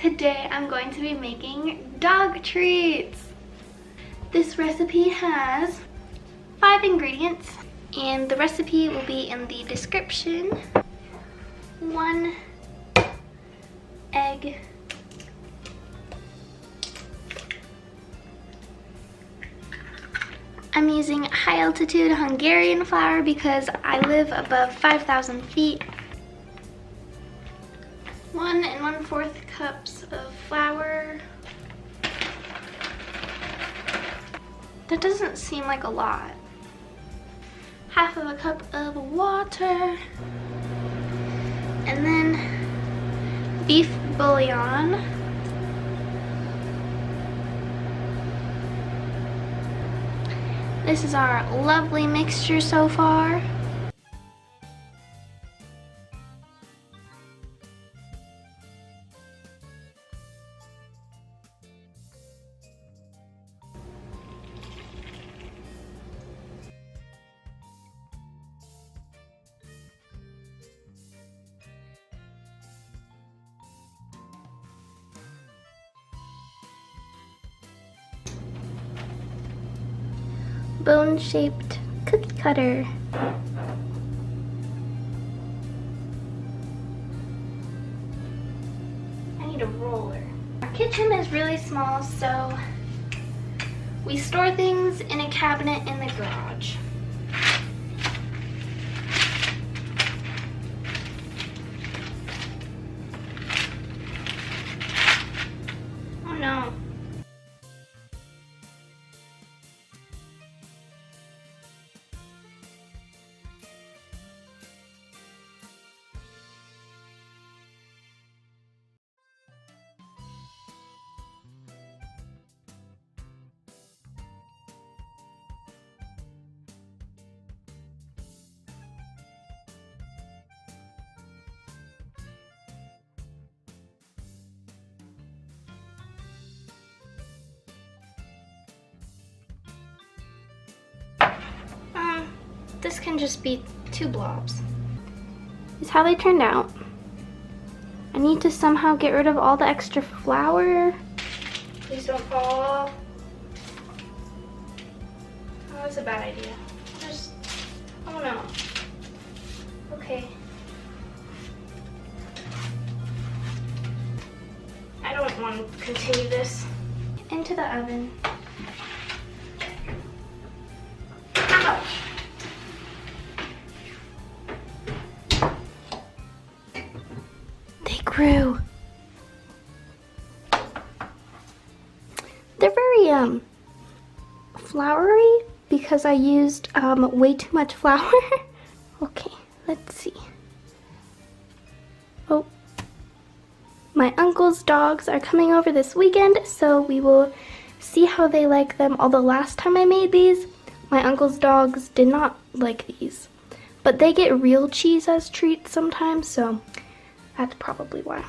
Today I'm going to be making dog treats. This recipe has 5 ingredients and the recipe will be in the description. 1 egg, I'm using high altitude Hungarian flour because I live above 5,000 feet. 1 1/4 cups of flour. That doesn't seem like a lot. 1/2 cup of water. And then beef bouillon. This is our lovely mixture so far. Bone-shaped cookie cutter. I need a roller. Our kitchen is really small, so we store things in a cabinet in the garage. Oh no. This can just be 2 blobs. This is how they turned out. I need to somehow get rid of all the extra flour. Please don't fall off. Oh, that's a bad idea. Oh no. Okay. I don't want to continue this. Into the oven. Ouch. Grew. They're very floury because I used way too much flour. Okay, let's see. Oh, my uncle's dogs are coming over this weekend, so we will see how they like them. Although last time I made these, my uncle's dogs did not like these, but they get real cheese as treats sometimes, so that's probably why.